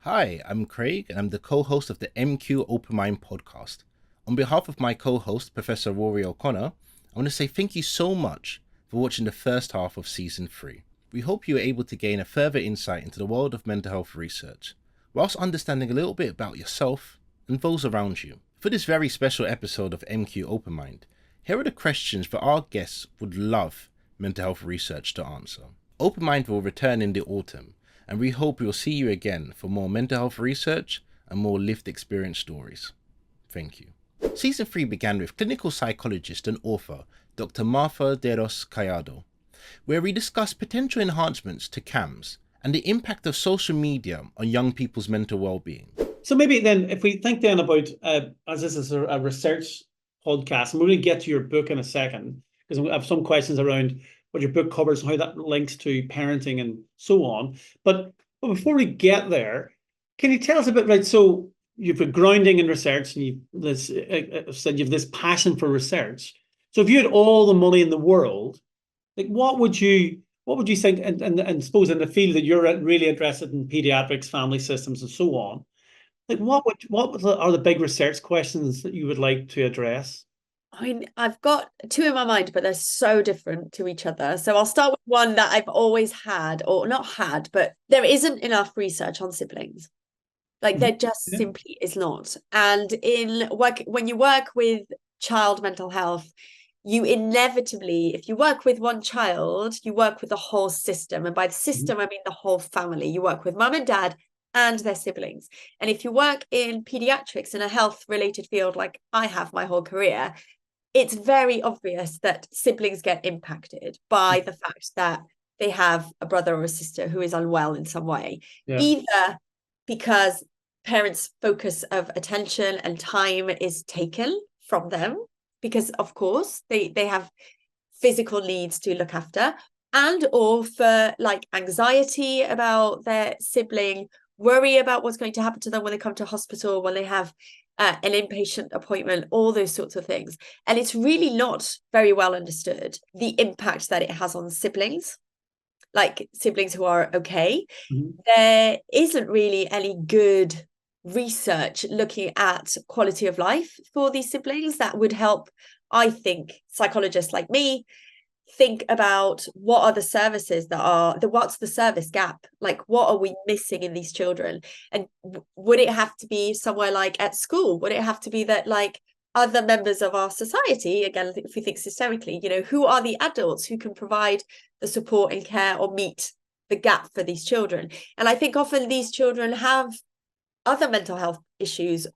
Hi, I'm Craig, and I'm the co-host of the MQ Open Mind podcast. On behalf of my co-host, Professor Rory O'Connor, I want to say thank you so much for watching the first half of Season 3. We hope you were able to gain a further insight into the world of mental health research, whilst understanding a little bit about yourself and those around you. For this very special episode of MQ Open Mind, here are the questions that our guests would love mental health research to answer. Open Mind will return in the autumn, and we hope we'll see you again for more mental health research and more lived experience stories. Thank you. Season 3 began with clinical psychologist and author Dr. Martha Deros Callado, where we discussed potential enhancements to CAMHS and the impact of social media on young people's mental well-being. So maybe then, if we think then about, as this is a research podcast, and we're going to get to your book in a second, because I have some questions around what your book covers and how that links to parenting and so on. But before we get there, can you tell us a bit, right? So you've a grounding in research, and said you have this passion for research. So if you had all the money in the world, like what would you think? And suppose in the field that you're really interested in, pediatrics, family systems, and so on. Like, what are the big research questions that you would like to address? I mean, I've got two in my mind, but they're so different to each other. So I'll start with one that I've always had, or not had, but there isn't enough research on siblings. Like there just simply is not. And when you work with child mental health, you inevitably, if you work with one child, you work with the whole system. And by the system, I mean the whole family. You work with mum and dad and their siblings. And if you work in pediatrics in a health related field, like I have my whole career, it's very obvious that siblings get impacted by the fact that they have a brother or a sister who is unwell in some way, either because parents' focus of attention and time is taken from them, because of course they have physical needs to look after, and or for like anxiety about their sibling, worry about what's going to happen to them when they come to hospital, when they have an inpatient appointment, all those sorts of things. And it's really not very well understood, the impact that it has on siblings, like siblings who are okay. There isn't really any good research looking at quality of life for these siblings that would help, I think, psychologists like me think about what are the services what's the service gap, like what are we missing in these children, and would it have to be somewhere like at school, would it have to be that like other members of our society, again if we think systemically, who are the adults who can provide the support and care or meet the gap for these children? And I think often these children have other mental health issues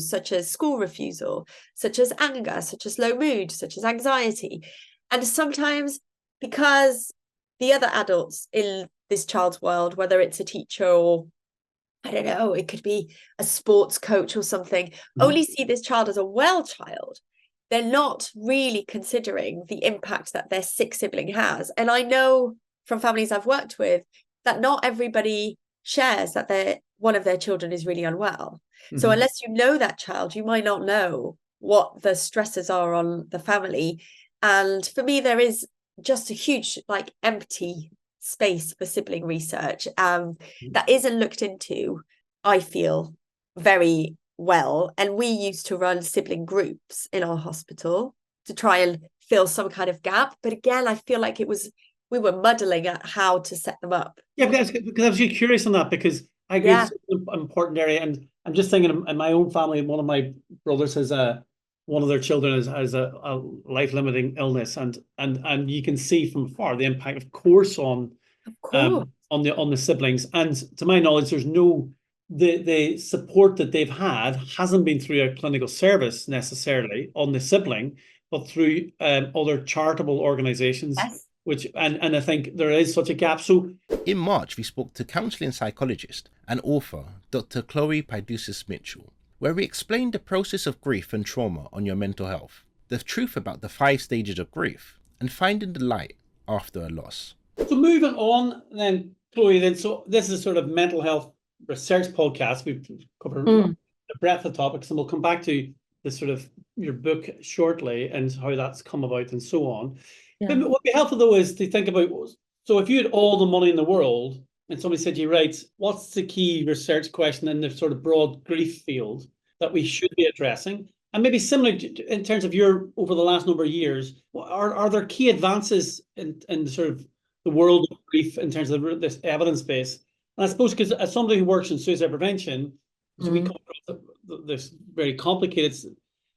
such as school refusal, such as anger, such as low mood, such as anxiety. And sometimes because the other adults in this child's world, whether it's a teacher or, I don't know, it could be a sports coach or something, only see this child as a well child, they're not really considering the impact that their sick sibling has. And I know from families I've worked with that not everybody shares that one of their children is really unwell. So unless you know that child, you might not know what the stresses are on the family. And for me, there is just a huge like empty space for sibling research that isn't looked into, I feel, very well. And we used to run sibling groups in our hospital to try and fill some kind of gap. But again, I feel like we were muddling at how to set them up. Yeah, because I was really curious on that, because I agree it's an important area. And I'm just thinking in my own family, one of my brothers has one of their children has a life-limiting illness, and you can see from far the impact, of course, on the siblings. And to my knowledge, there's no the support that they've had hasn't been through a clinical service necessarily on the sibling, but through other charitable organizations. And I think there is such a gap. So in March, we spoke to counselling psychologist and author Dr. Chloe Paidusis Mitchell, where we explained the process of grief and trauma on your mental health, the truth about the 5 stages of grief, and finding the light after a loss. So moving on then, Chloe, so this is sort of mental health research podcast. We've covered the breadth of topics, and we'll come back to the sort of your book shortly and how that's come about and so on. But what would be helpful though is to think about, so if you had all the money in the world, and somebody said, you right, what's the key research question in the sort of broad grief field that we should be addressing? And maybe similar in terms of your, over the last number of years, are there key advances in sort of the world of grief in terms of this evidence base? And I suppose because as somebody who works in suicide prevention, so we come across this very complicated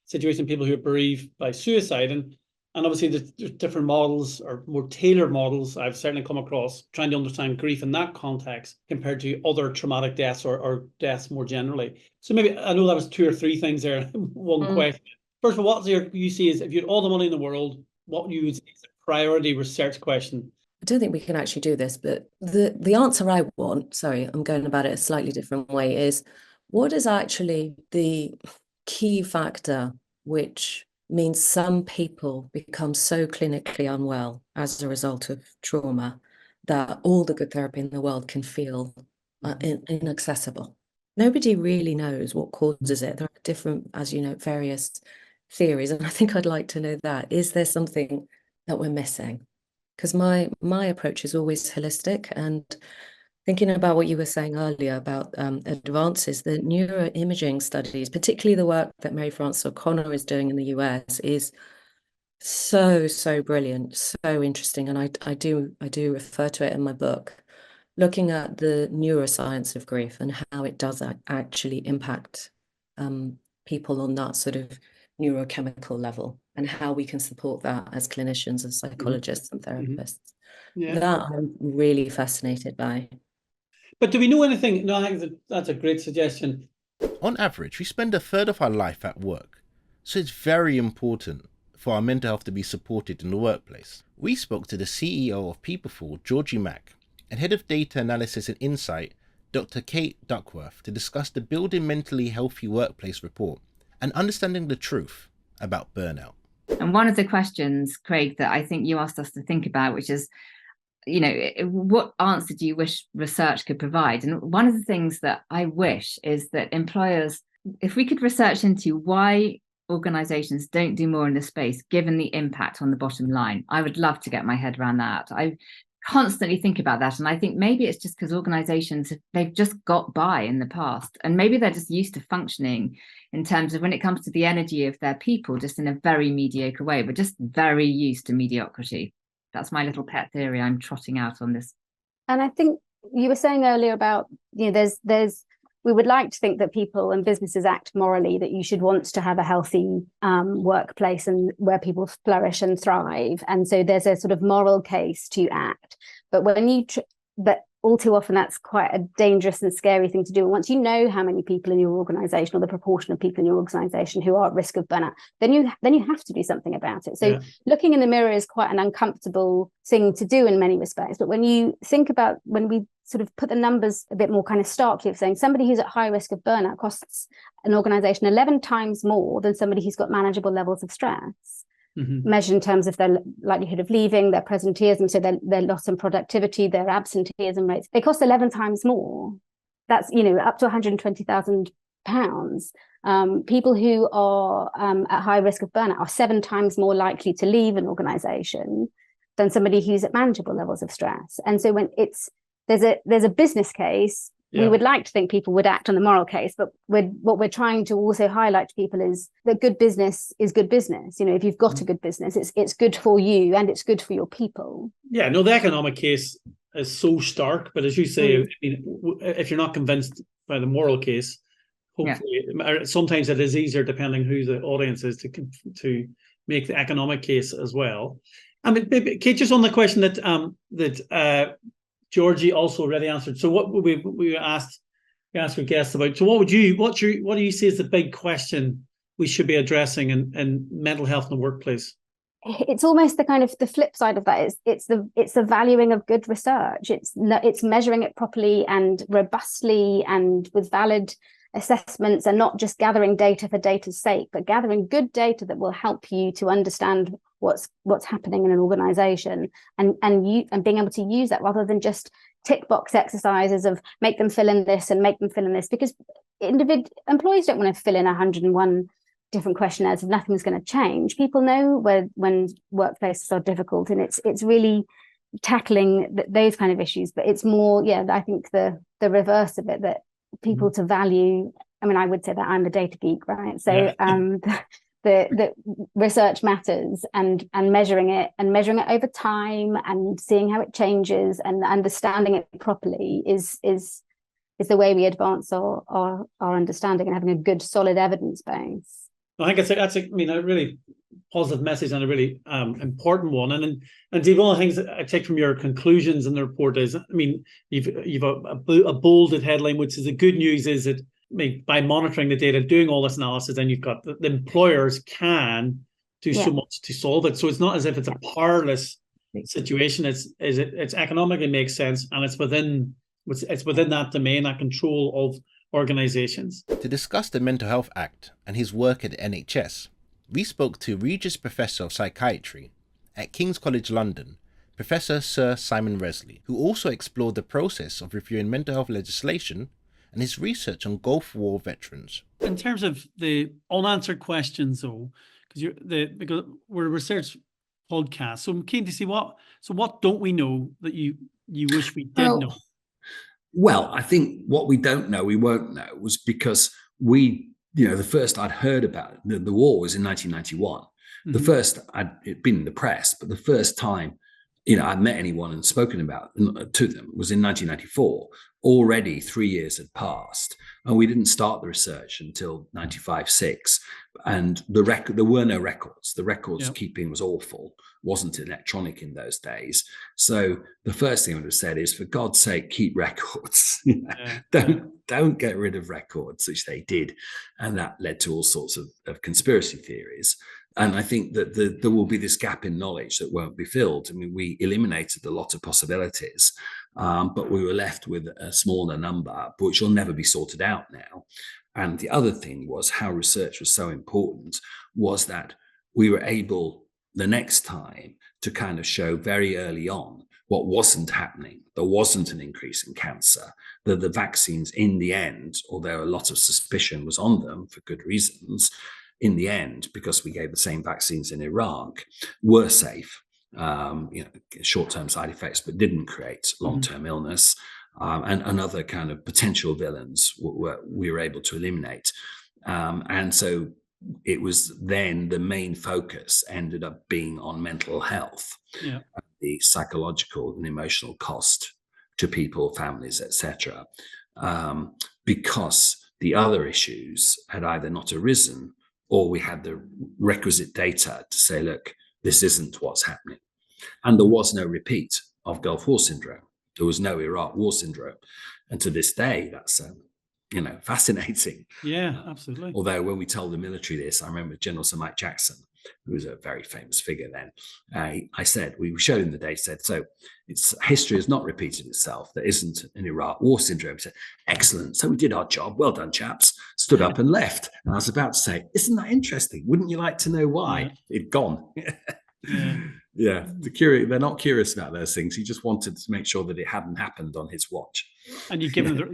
situation, people who are bereaved by suicide, and obviously there's different models or more tailored models I've certainly come across trying to understand grief in that context compared to other traumatic deaths or deaths more generally. So maybe, I know that was 2 or 3 things there, one question. First of all, what's you see is, if you had all the money in the world, what you would say is a priority research question? I don't think we can actually do this, but the answer I want, sorry, I'm going about it a slightly different way, is what is actually the key factor which means some people become so clinically unwell as a result of trauma that all the good therapy in the world can feel inaccessible. Nobody really knows what causes it. There are different, as you know, various theories, and I think I'd like to know that. Is there something that we're missing? Because my approach is always holistic, and thinking about what you were saying earlier about advances, the neuroimaging studies, particularly the work that Mary Frances O'Connor is doing in the US, is so brilliant, so interesting, and I do refer to it in my book, looking at the neuroscience of grief and how it does actually impact people on that sort of neurochemical level, and how we can support that as clinicians and psychologists and therapists. Yeah. That I'm really fascinated by. But do we know anything? No, I think that's a great suggestion. On average, we spend a third of our life at work, so it's very important for our mental health to be supported in the workplace. We spoke to the CEO of Peopleful, Georgie Mack, and Head of Data Analysis and Insight, Dr. Kate Duckworth, to discuss the Building Mentally Healthy Workplace report and understanding the truth about burnout. And one of the questions, Craig, that I think you asked us to think about, which is, what answer do you wish research could provide? And one of the things that I wish is that employers, if we could research into why organizations don't do more in this space, given the impact on the bottom line, I would love to get my head around that. I constantly think about that. And I think maybe it's just because organizations, they've just got by in the past. And maybe they're just used to functioning in terms of when it comes to the energy of their people, just in a very mediocre way, but just very used to mediocrity. That's my little pet theory I'm trotting out on this. And I think you were saying earlier about, there's we would like to think that people and businesses act morally, that you should want to have a healthy workplace and where people flourish and thrive. And so there's a sort of moral case to act. But but all too often that's quite a dangerous and scary thing to do. And once you know how many people in your organization, or the proportion of people in your organization who are at risk of burnout, then you have to do something about it. So looking in the mirror is quite an uncomfortable thing to do in many respects. But when you think about, when we sort of put the numbers a bit more kind of starkly, of saying somebody who's at high risk of burnout costs an organization 11 times more than somebody who's got manageable levels of stress. Measured in terms of their likelihood of leaving, their presenteeism, so their loss in productivity, their absenteeism rates, they cost 11 times more. That's, up to £120,000. People who are at high risk of burnout are 7 times more likely to leave an organization than somebody who's at manageable levels of stress. And so when there's a business case, we would like to think people would act on the moral case, but what we're trying to also highlight to people is that good business is good business. If you've got a good business, it's good for you and it's good for your people. Yeah, no, the economic case is so stark, but as you say, if you're not convinced by the moral case, hopefully, sometimes it is easier, depending who the audience is, to make the economic case as well. I mean, Kate, just on the question that Georgie also already answered. So what we asked our guests about. So what do you see as the big question we should be addressing in mental health in the workplace? It's almost the kind of the flip side of that. It's the valuing of good research. It's measuring it properly and robustly and with valid assessments, and not just gathering data for data's sake, but gathering good data that will help you to understand what's happening in an organization, and being able to use that rather than just tick box exercises of make them fill in this and make them fill in this, because employees don't want to fill in 101 different questionnaires if nothing's going to change. People know when workplaces are difficult, and it's really tackling those kind of issues, but it's more, I think the reverse of it, that people to value. I mean, I would say that I'm a data geek, right? So the research matters, and measuring it over time and seeing how it changes and understanding it properly is the way we advance our understanding, and having a good solid evidence base. I think that's a really positive message, and a really important one. And Dave, one of the things that I take from your conclusions in the report is, you've a bolded headline, which is the good news is that by monitoring the data, doing all this analysis, then you've got the employers can do so much to solve it. So it's not as if it's a powerless situation. It's economically makes sense, and it's within that domain, that control of organizations. To discuss the Mental Health Act and his work at the NHS, we spoke to Regius Professor of Psychiatry at King's College London, Professor Sir Simon Resley, who also explored the process of reviewing mental health legislation and his research on Gulf War veterans. In terms of the unanswered questions, though, because we're a research podcast, so I'm keen to see what don't we know that you wish we did know? Well, I think what we don't know, we won't know, was because the first I'd heard about the war was in 1991. The first it'd been in the press, but the first time, I'd met anyone and spoken about to them was in 1994. Already 3 years had passed, and we didn't start the research until 95-6. And there were no records. The records keeping was awful. Wasn't electronic in those days. So the first thing I would have said is, for God's sake, keep records. Don't get rid of records, which they did, and that led to all sorts of conspiracy theories. And I think that there will be this gap in knowledge that won't be filled. I mean, we eliminated a lot of possibilities, but we were left with a smaller number, which will never be sorted out now. And the other thing was how research was so important was that we were able the next time to kind of show very early on what wasn't happening. There wasn't an increase in cancer. The vaccines in the end, although a lot of suspicion was on them for good reasons, in the end, because we gave the same vaccines in Iraq, were safe. Short-term side effects, but didn't create long-term illness. And other kind of potential villains we were able to eliminate. And so it was then the main focus ended up being on mental health, the psychological and emotional cost to people, families, etc. Because the other issues had either not arisen, or we had the requisite data to say, look, this isn't what's happening. And there was no repeat of Gulf War syndrome. There was no Iraq War syndrome. And to this day, that's, fascinating. Yeah, absolutely. Although when we told the military this, I remember General Sir Mike Jackson, who was a very famous figure then, I said, we showed him the data, said, so history has not repeated itself. There isn't an Iraq War syndrome. He said, excellent. So we did our job. Well done, chaps. Stood up and left. And I was about to say, isn't that interesting? Wouldn't you like to know why? It'd gone. Yeah, they're not curious about those things. He just wanted to make sure that it hadn't happened on his watch. And you've given them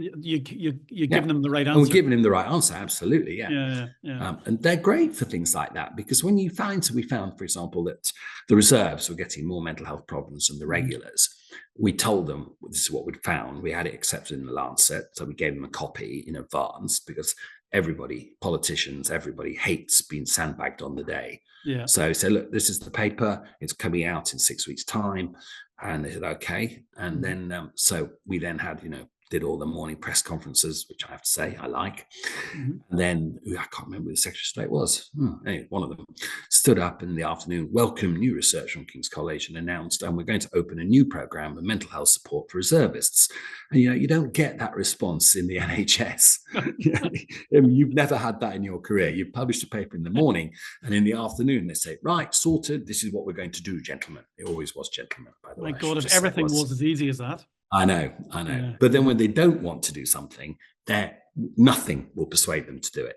them the right answer. And we're giving him the right answer, absolutely, yeah. And they're great for things like that, because when we found, for example, that the reserves were getting more mental health problems than the regulars, we told them this is what we'd found. We had it accepted in the Lancet, so we gave them a copy in advance, because politicians, everybody hates being sandbagged on the day. Yeah. So look, this is the paper. It's coming out in 6 weeks' time. And they said, okay. And then, so we then had, did all the morning press conferences, which I have to say I like. And then I can't remember who the Secretary of State was. Anyway, one of them stood up in the afternoon, welcomed new research from King's College, and announced, and we're going to open a new program of mental health support for reservists. And you don't get that response in the NHS. You've never had that in your career. You published a paper in the morning, and in the afternoon they say, right, sorted. This is what we're going to do, gentlemen. It always was gentlemen, by the way. My God, if everything was as easy as that. I know. Yeah. But then when they don't want to do something, nothing will persuade them to do it.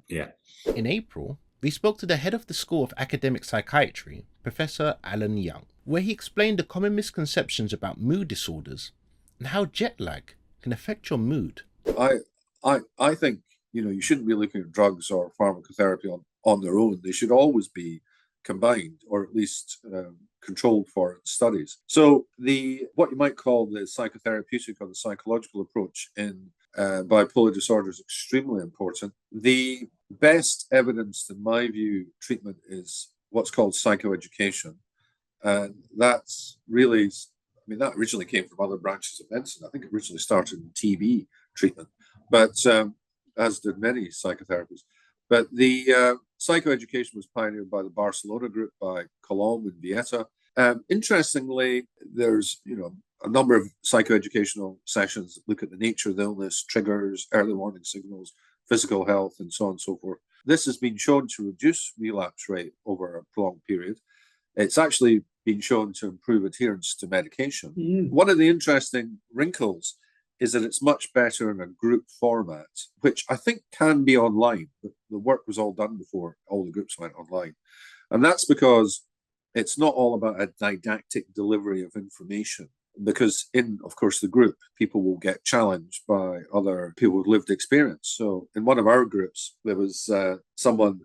Yeah. In April, we spoke to the head of the School of Academic Psychiatry, Professor Alan Young, where he explained the common misconceptions about mood disorders and how jet lag can affect your mood. I think, you shouldn't be looking at drugs or pharmacotherapy on their own. They should always be combined, or at least controlled for studies. So what you might call the psychotherapeutic or the psychological approach in bipolar disorder is extremely important. The best evidence, in my view, treatment is what's called psychoeducation. And that's really, I mean, that originally came from other branches of medicine. I think it originally started in TB treatment, but as did many psychotherapies. But the psychoeducation was pioneered by the Barcelona group, by Colom and Vieta. Interestingly, there's a number of psychoeducational sessions that look at the nature of the illness, triggers, early warning signals, physical health, and so on and so forth. This has been shown to reduce relapse rate over a prolonged period. It's actually been shown to improve adherence to medication. One of the interesting wrinkles is that it's much better in a group format, which I think can be online. The work was all done before all the groups went online. And that's because it's not all about a didactic delivery of information, because in, of course, the group, people will get challenged by other people with lived experience. So in one of our groups, there was someone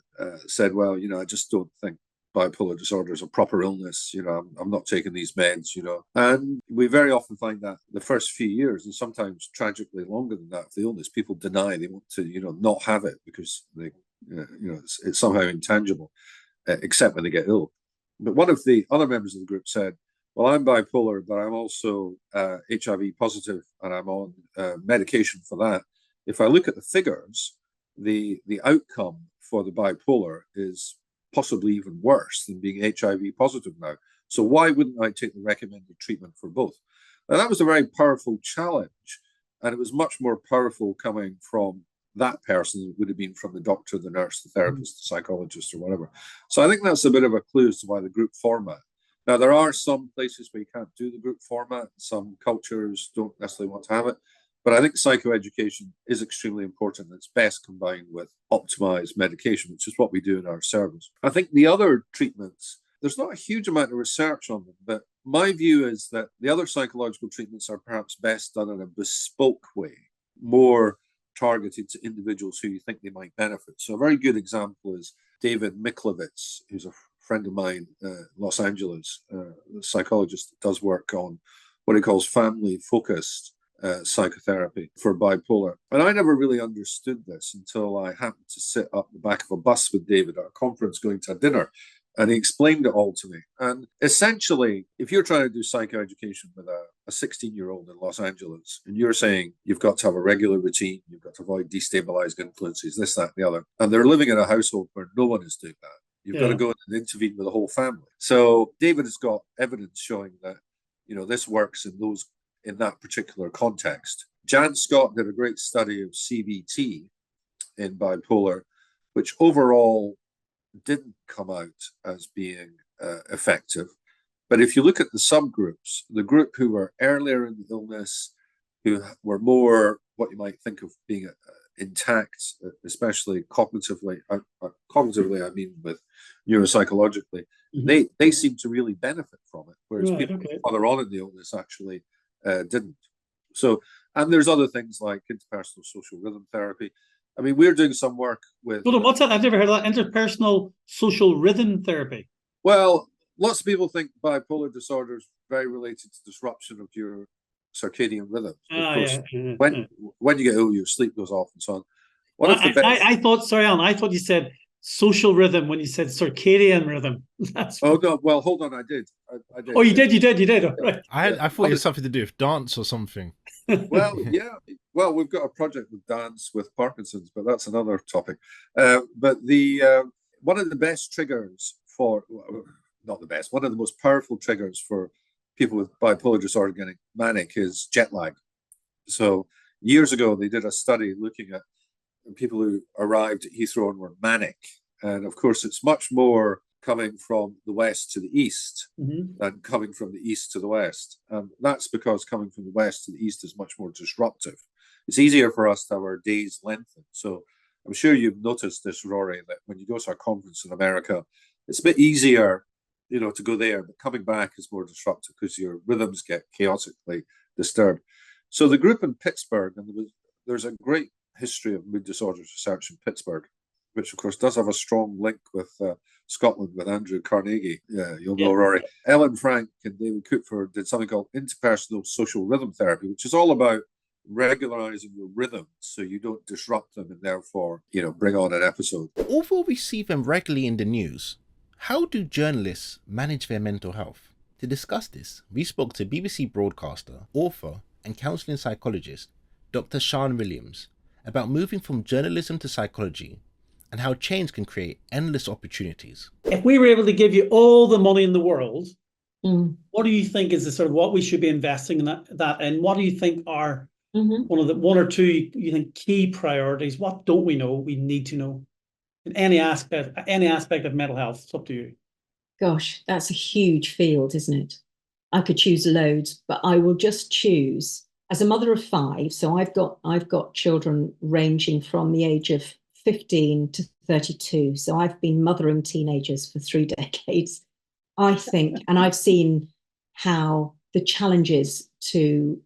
said, well, I just don't think bipolar disorder is a proper illness. I'm not taking these meds, And we very often find that the first few years, and sometimes tragically longer than that, of the illness, people deny they want to, not have it because they, it's somehow intangible, except when they get ill. But one of the other members of the group said, well, I'm bipolar, but I'm also HIV positive, and I'm on medication for that. If I look at the figures, the outcome for the bipolar is possibly even worse than being HIV positive now. So why wouldn't I take the recommended treatment for both? Now, that was a very powerful challenge, and it was much more powerful coming from that person than it would have been from the doctor, the nurse, the therapist, the psychologist, or whatever. So I think that's a bit of a clue as to why the group format. Now, there are some places where you can't do the group format. Some cultures don't necessarily want to have it. But I think psychoeducation is extremely important. It's best combined with optimized medication, which is what we do in our service. I think the other treatments, there's not a huge amount of research on them, but my view is that the other psychological treatments are perhaps best done in a bespoke way, more targeted to individuals who you think they might benefit. So a very good example is David Miklowitz, who's a friend of mine, Los Angeles, a psychologist that does work on what he calls family-focused psychotherapy for bipolar. And I never really understood this until I happened to sit up the back of a bus with David at a conference going to a dinner, and he explained it all to me. And essentially, if you're trying to do psychoeducation with a 16-year-old in Los Angeles, and you're saying you've got to have a regular routine, you've got to avoid destabilizing influences, this, that, and the other, and they're living in a household where no one is doing that, you've got to go in and intervene with the whole family. So David has got evidence showing that, this works in that particular context. Jan Scott did a great study of CBT in bipolar, which overall didn't come out as being effective. But if you look at the subgroups, the group who were earlier in the illness, who were more what you might think of being intact, especially cognitively, cognitively I mean with neuropsychologically, they seem to really benefit from it, whereas people further on in the illness actually didn't. So, and there's other things like interpersonal social rhythm therapy. I mean, we're doing some work with... Hold on, what's that? I've never heard of that. Interpersonal social rhythm therapy. Well, lots of people think bipolar disorder is very related to disruption of your circadian rhythm. Of course, when you get ill, your sleep goes off and so on. I thought, sorry, Alan, I thought you said social rhythm when you said circadian rhythm. Oh, no, well, hold on, I did. I did. Oh, you did. Oh, right. I thought it had something to do with dance or something. Well, yeah. Well, we've got a project with dance with Parkinson's, but that's another topic. But the one of the best triggers for, not the best, one of the most powerful triggers for people with bipolar disorder getting manic is jet lag. So years ago, they did a study looking at people who arrived at Heathrow and were manic. And of course, it's much more coming from the west to the east than coming from the east to the west. And that's because coming from the west to the east is much more disruptive. It's easier for us to have our days lengthened. So I'm sure you've noticed this, Rory, that when you go to a conference in America, it's a bit easier, to go there, but coming back is more disruptive because your rhythms get chaotically disturbed. So the group in Pittsburgh, and there's a great history of mood disorders research in Pittsburgh, which of course does have a strong link with Scotland, with Andrew Carnegie. Yeah, you'll know Yeah. Rory. Ellen Frank and David Kupfer did something called interpersonal social rhythm therapy, which is all about regularizing your rhythms so you don't disrupt them and therefore, bring on an episode. Although we see them regularly in the news, how do journalists manage their mental health? To discuss this, we spoke to BBC broadcaster, author, and counselling psychologist Dr. Sian Williams about moving from journalism to psychology and how change can create endless opportunities. If we were able to give you all the money in the world, Mm. what do you think is the sort of what we should be investing in that and what do you think are Mhm. one or two you think key priorities? What don't we know we need to know in any aspect of mental health? It's up to you. Gosh, that's a huge field, isn't it? I could choose loads, but I will just choose as a mother of 5. So I've got children ranging from the age of 15 to 32. So I've been mothering teenagers for 3 decades. I think, and I've seen how the challenges to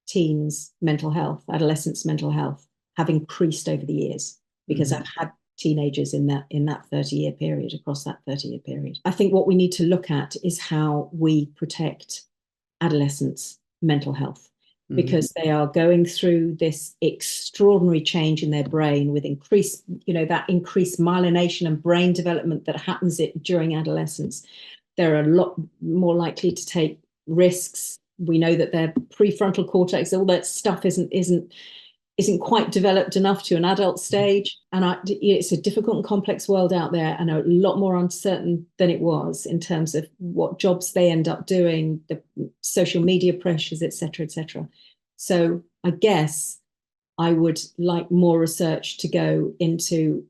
teens' mental health, adolescents' mental health, have increased over the years because I've had teenagers in that 30-year period, across that 30-year period. I think what we need to look at is how we protect adolescents' mental health, because they are going through this extraordinary change in their brain with increased myelination and brain development that happens during adolescence. They're a lot more likely to take risks. We know that their prefrontal cortex, all that stuff isn't quite developed enough to an adult stage. And it's a difficult and complex world out there, and a lot more uncertain than it was in terms of what jobs they end up doing, the social media pressures, et cetera, et cetera. So I guess I would like more research to go into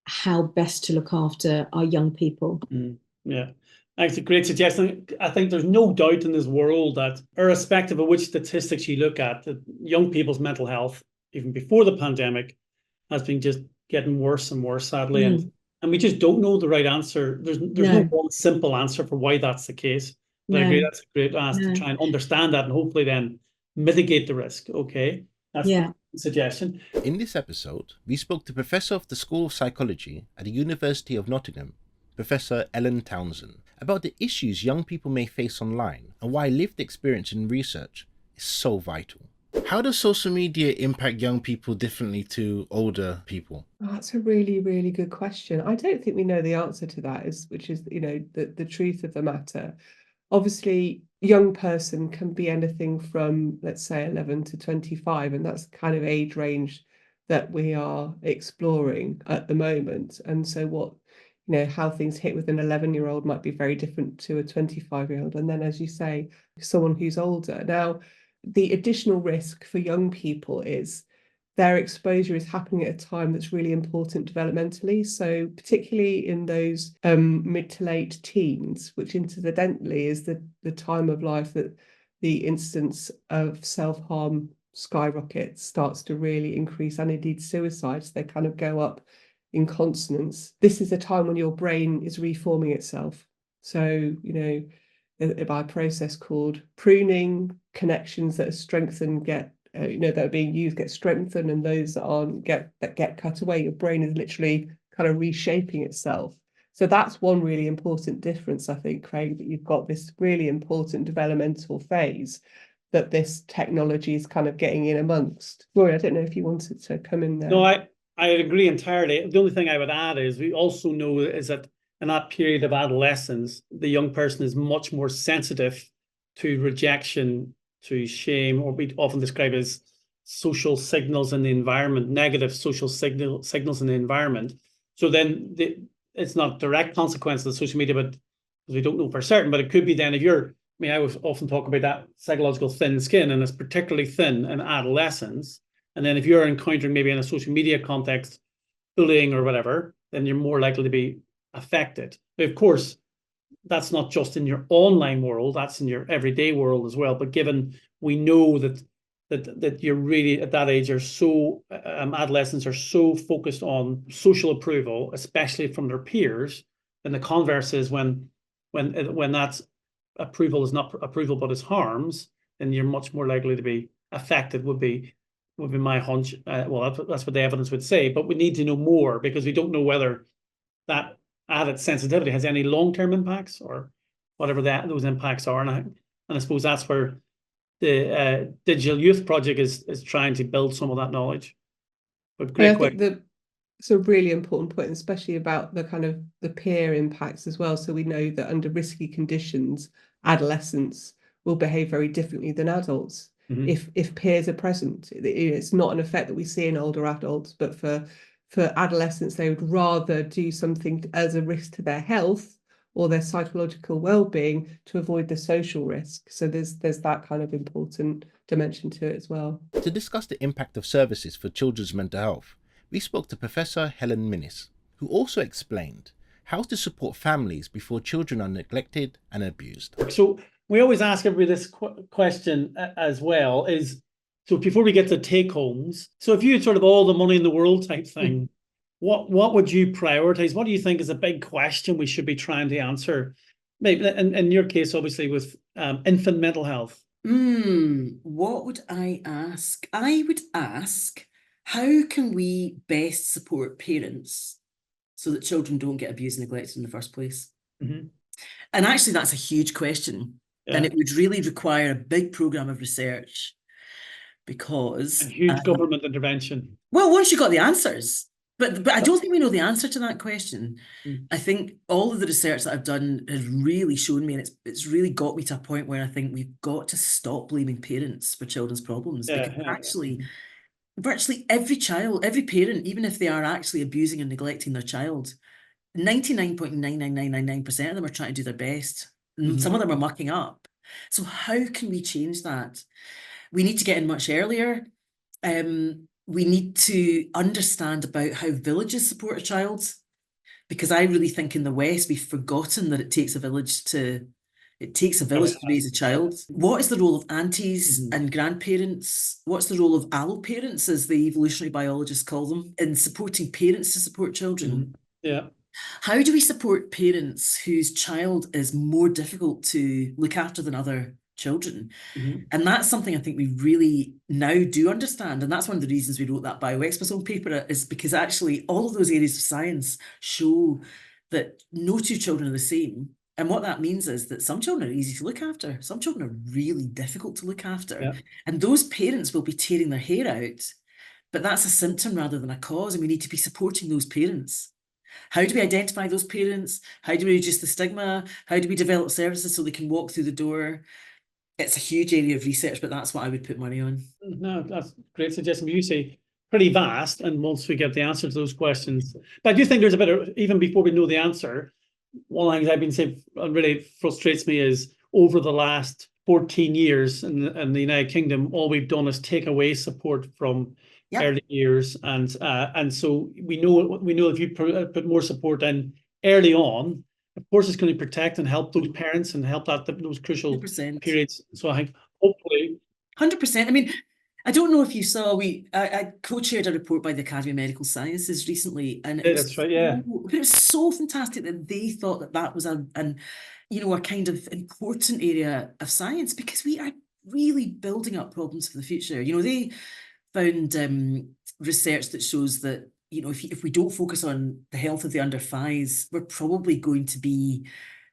how best to look after our young people. Yeah. That's a great suggestion. I think there's no doubt in this world that, irrespective of which statistics you look at, that young people's mental health, even before the pandemic, has been just getting worse and worse, sadly. And we just don't know the right answer. There's no one simple answer for why that's the case. But I agree, that's a great ask to try and understand that and hopefully then mitigate the risk. Okay. That's a suggestion. In this episode, we spoke to Professor of the School of Psychology at the University of Nottingham, Professor Ellen Townsend, about the issues young people may face online and why lived experience in research is so vital. How does social media impact young people differently to older people? Oh, that's a really, really good question. I don't think we know the answer to that, which is the truth of the matter. Obviously, young person can be anything from, let's say, 11 to 25, and that's the kind of age range that we are exploring at the moment. And so how things hit with an 11-year-old might be very different to a 25-year-old. And then, as you say, someone who's older. Now, the additional risk for young people is their exposure is happening at a time that's really important developmentally. So particularly in those mid to late teens, which incidentally is the time of life that the incidence of self-harm skyrockets, starts to really increase, and indeed suicides, they kind of go up in consonance. This is a time when your brain is reforming itself. So, by a process called pruning, connections that are strengthened that are being used get strengthened, and those that get cut away. Your brain is literally kind of reshaping itself. So that's one really important difference, I think, Craig, that you've got this really important developmental phase that this technology is kind of getting in amongst. Rory, I don't know if you wanted to come in there. No, I agree entirely. The only thing I would add is we also know is that in that period of adolescence, the young person is much more sensitive to rejection, to shame, or we often describe as social signals in the environment, negative social signals in the environment. So then it's not direct consequence of the social media, but because we don't know for certain, but it could be then I always often talk about that psychological thin skin, and it's particularly thin in adolescence. And then if you're encountering maybe in a social media context, bullying or whatever, then you're more likely to be affected. But of course, that's not just in your online world, that's in your everyday world as well. But given we know that you're really at that age are so adolescents are so focused on social approval, especially from their peers, and the converse is when that approval is not approval but is harms, then you're much more likely to be affected, would be would be my hunch. Well, that's what the evidence would say, but we need to know more because we don't know whether that added sensitivity has any long-term impacts or whatever those impacts are. And I suppose that's where the Digital Youth Project is trying to build some of that knowledge. But great I question. think it's a really important point, especially about the kind of the peer impacts as well. So we know that under risky conditions, adolescents will behave very differently than adults if peers are present. It's not an effect that we see in older adults, but for adolescents, they would rather do something as a risk to their health or their psychological well-being to avoid the social risk. So there's that kind of important dimension to it as well. To discuss the impact of services for children's mental health, we spoke to Professor Helen Minnis, who also explained how to support families before children are neglected and abused. So we always ask everybody this question as well, is, so before we get to take homes, so if you had sort of all the money in the world type thing, what would you prioritize? What do you think is a big question we should be trying to answer? Maybe in your case, obviously, with infant mental health. What would I ask? I would ask, how can we best support parents so that children don't get abused and neglected in the first place? And actually, that's a huge question. And it would really require a big programme of research because... And huge government intervention. Well, once you got the answers. But I don't think we know the answer to that question. I think all of the research that I've done has really shown me, and it's really got me to a point where I think we've got to stop blaming parents for children's problems. Because actually, virtually every child, every parent, even if they are actually abusing and neglecting their child, 99.99999% of them are trying to do their best. Some of them are mucking up. So how can we change that? We need to get in much earlier. We need to understand about how villages support a child, because I really think in the West we've forgotten that it takes a village to raise a child. What is the role of aunties and grandparents? What's the role of alloparents, as the evolutionary biologists call them, in supporting parents to support children? How do we support parents whose child is more difficult to look after than other children? And that's something I think we really now do understand, and that's one of the reasons we wrote that bioexposome paper, is because actually all of those areas of science show that no two children are the same. And what that means is that some children are easy to look after, some children are really difficult to look after, and those parents will be tearing their hair out, but that's a symptom rather than a cause, and we need to be supporting those parents. How do we identify those parents? How do we reduce the stigma? How do we develop services so they can walk through the door? It's a huge area of research, but that's what I would put money on. No, that's a great suggestion. You say pretty vast, and once we get the answer to those questions, but I do think there's a bit of, even before we know the answer, one of the things I've been saying really frustrates me is over the last 14 years in the United Kingdom, all we've done is take away support from early years, and so we know if you put more support in early on, of course, it's going to protect and help those parents and help those crucial 100%. Periods. So I think hopefully 100%. I mean, I don't know if you saw, I co-chaired a report by the Academy of Medical Sciences recently, and that's right, yeah. But it was so fantastic that they thought that was a kind of important area of science, because we are really building up problems for the future. They found research that shows that if we don't focus on the health of the under fives, we're probably going to be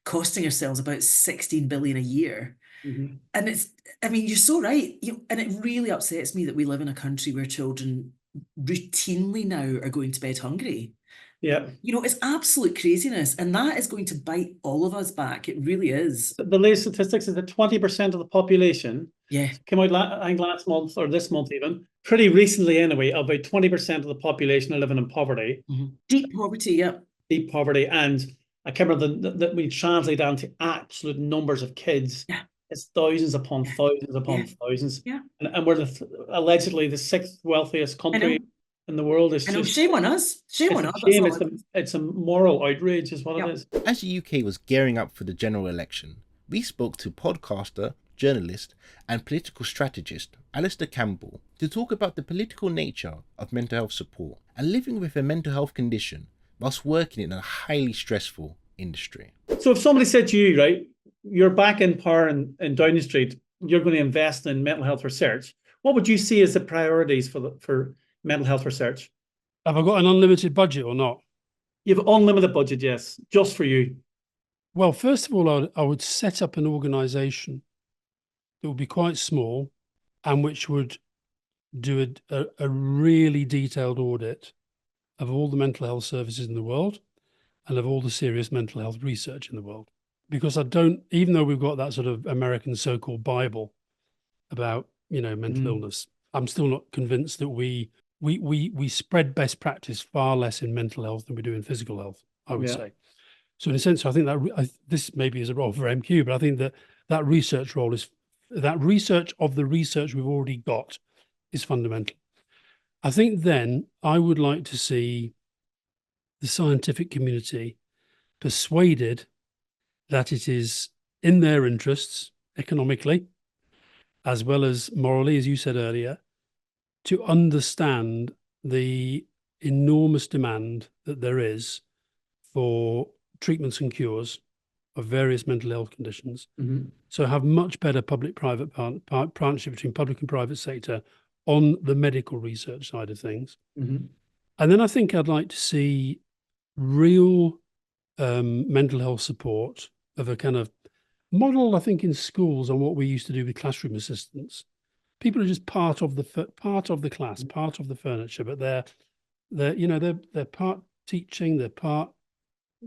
costing ourselves about 16 billion a year. And you're so right. And it really upsets me that we live in a country where children routinely now are going to bed hungry. It's absolute craziness, and that is going to bite all of us back. It really is. The latest statistics is that 20% of the population came out, I think, last month or this month even, pretty recently anyway, about 20% of the population are living in poverty. Deep poverty, Deep poverty. And I can't remember that we translate down to absolute numbers of kids. It's thousands upon thousands upon thousands. And we're allegedly the 6th wealthiest country in the world. Is shame on us. Shame on us. It's a moral outrage is what it is. As the UK was gearing up for the general election, we spoke to podcaster, journalist and political strategist Alistair Campbell to talk about the political nature of mental health support and living with a mental health condition whilst working in a highly stressful industry. So if somebody said to you, right, you're back in power in Downing Street, you're going to invest in mental health research, What would you see as the priorities for mental health research? Have I got an unlimited budget or not? You have unlimited budget, yes, just for you. Well, first of all, I would set up an organization that would be quite small and which would do a really detailed audit of all the mental health services in the world and of all the serious mental health research in the world. Because I don't, even though we've got that sort of American so-called Bible about, mental illness, I'm still not convinced that we spread best practice far less in mental health than we do in physical health, I would say. So in a sense, I think that this maybe is a role for MQ, but I think that research role is, that research of the research we've already got is fundamental. I think then I would like to see the scientific community persuaded that it is in their interests, economically, as well as morally, as you said earlier, to understand the enormous demand that there is for treatments and cures of various mental health conditions. So have much better public-private partnership between public and private sector on the medical research side of things. And then I think I'd like to see real mental health support of a kind of model, I think, in schools on what we used to do with classroom assistants. People are just part of the class, part of the furniture, but they're part teaching, they're part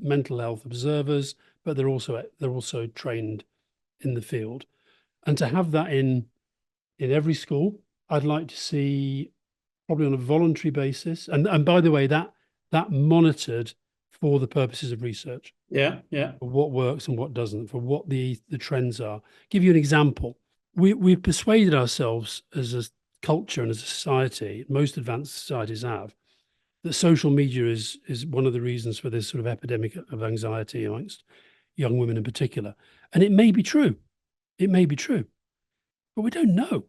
mental health observers, but they're also trained in the field. And to have that in every school, I'd like to see, probably on a voluntary basis, and by the way, that monitored for the purposes of research. Yeah. For what works and what doesn't, for what the trends are. Give you an example. We've persuaded ourselves as a culture and as a society, most advanced societies have, that social media is one of the reasons for this sort of epidemic of anxiety amongst young women in particular. And it may be true. It may be true. But we don't know,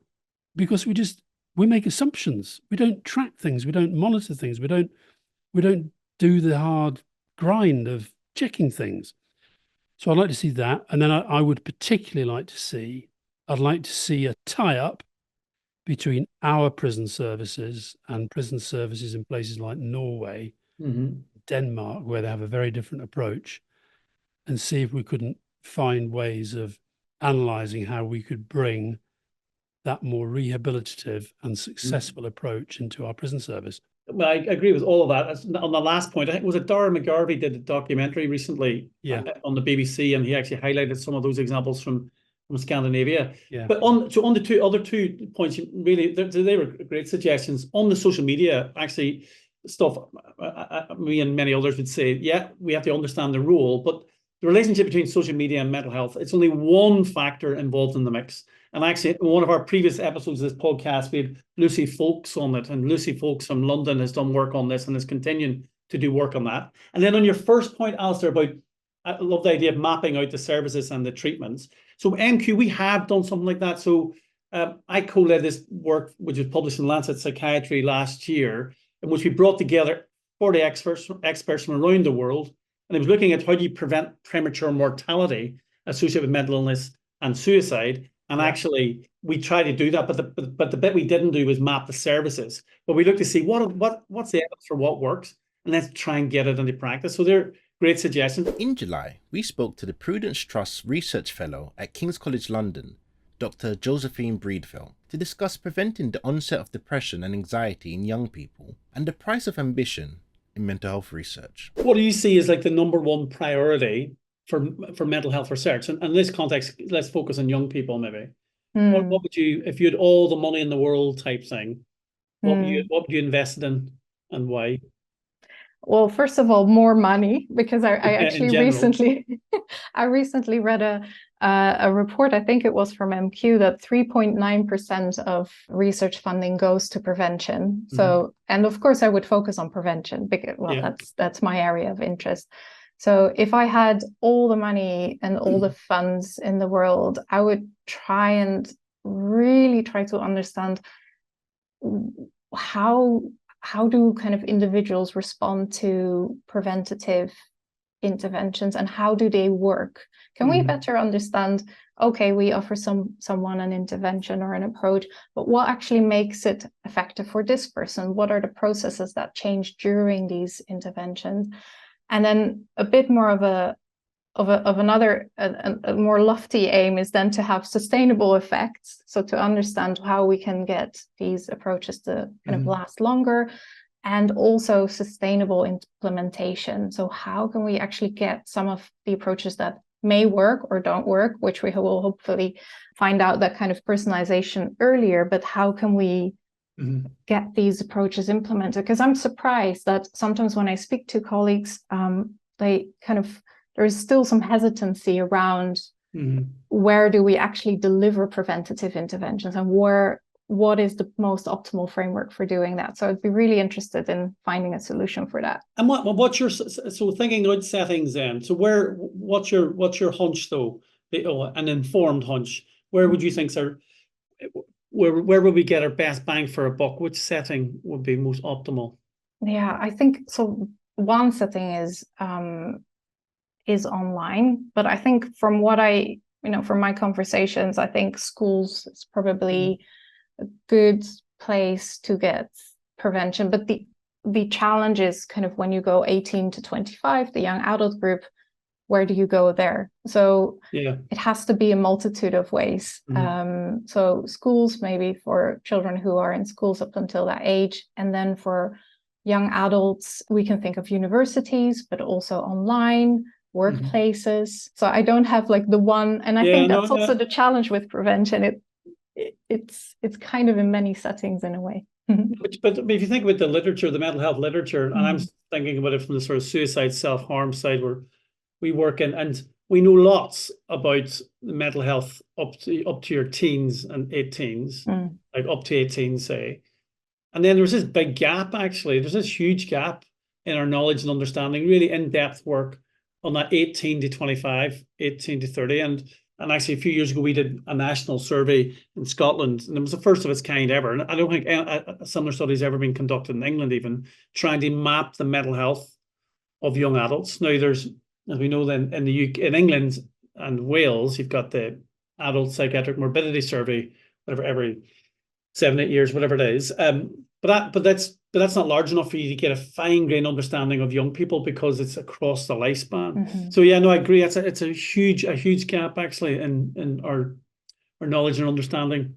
because we make assumptions. We don't track things. We don't monitor things. We don't do the hard grind of checking things. So I'd like to see that. And then I would particularly like to see, I'd like to see a tie-up between our prison services and prison services in places like Norway, Denmark, where they have a very different approach, and see if we couldn't find ways of analysing how we could bring that more rehabilitative and successful approach into our prison service. Well, I agree with all of that. On the last point, I think, was it Dara McGarvey did a documentary recently on the BBC, and he actually highlighted some of those examples from Scandinavia. But on the other two points, really, they were great suggestions. On the social media, actually, stuff, me and many others would say, we have to understand the role, but the relationship between social media and mental health, it's only one factor involved in the mix. And actually, in one of our previous episodes of this podcast, we had Lucy Folks on it, and Lucy Folks from London has done work on this and is continuing to do work on that. And then on your first point, Alistair, about, I love the idea of mapping out the services and the treatments. So MQ, we have done something like that. So I co-led this work, which was published in Lancet Psychiatry last year, in which we brought together 40 experts from around the world. And it was looking at how do you prevent premature mortality associated with mental illness and suicide. And actually, we try to do that, but the bit we didn't do was map the services. But we looked to see what's the evidence for what works, and let's try and get it into practice. So they're great suggestions. In July, we spoke to the Prudence Trust Research Fellow at King's College London, Dr. Josephine Breedville, to discuss preventing the onset of depression and anxiety in young people and the price of ambition in mental health research. What do you see as like the number one priority for mental health research? And in this context, let's focus on young people maybe. What would you, if you had all the money in the world type thing, what would you invest in and why? Well, first of all, more money, because I actually recently read a report, I think it was from MQ, that 3.9% of research funding goes to prevention. So, and of course I would focus on prevention because, that's my area of interest. So if I had all the money and all the funds in the world, I would really try to understand how do kind of individuals respond to preventative interventions and how do they work? Can we better understand, okay, we offer someone an intervention or an approach, but what actually makes it effective for this person? What are the processes that change during these interventions? And then a bit more of another more lofty aim is then to have sustainable effects. So to understand how we can get these approaches to kind of last longer, and also sustainable implementation. So how can we actually get some of the approaches that may work or don't work, which we will hopefully find out that kind of personalization earlier, but how can we get these approaches implemented? Because I'm surprised that sometimes when I speak to colleagues, there's still some hesitancy around where do we actually deliver preventative interventions and what is the most optimal framework for doing that. So I'd be really interested in finding a solution for that. And what's your, so thinking out settings then, so what's your hunch though, an informed hunch, where would you think, sir, where would we get our best bang for a buck? Which setting would be most optimal? Yeah, I think so. One setting is online, but I think from what from my conversations, I think schools is probably a good place to get prevention. But the challenge is kind of when you go 18 to 25, the young adult group, where do you go there? So it has to be a multitude of ways. So schools, maybe for children who are in schools up until that age, and then for young adults, we can think of universities, but also online, workplaces. So I don't have like the one, and I think that's also the challenge with prevention. It's kind of in many settings in a way. But if you think about the literature, the mental health literature, and I'm thinking about it from the sort of suicide, self-harm side where we work in, and we know lots about mental health up to your teens and 18s, like up to 18, say. And then there's this big gap, actually. There's this huge gap in our knowledge and understanding, really in-depth work on that 18 to 25, 18 to 30. And actually, a few years ago, we did a national survey in Scotland, and it was the first of its kind ever. And I don't think a similar study has ever been conducted in England, even, trying to map the mental health of young adults. Now, there's, as we know, then in the UK, in England and Wales, you've got the adult psychiatric morbidity survey, whatever, every 7-8 years, whatever it is. But that's not large enough for you to get a fine-grained understanding of young people because it's across the lifespan. So yeah, no, I agree. It's a huge gap actually in our knowledge and understanding.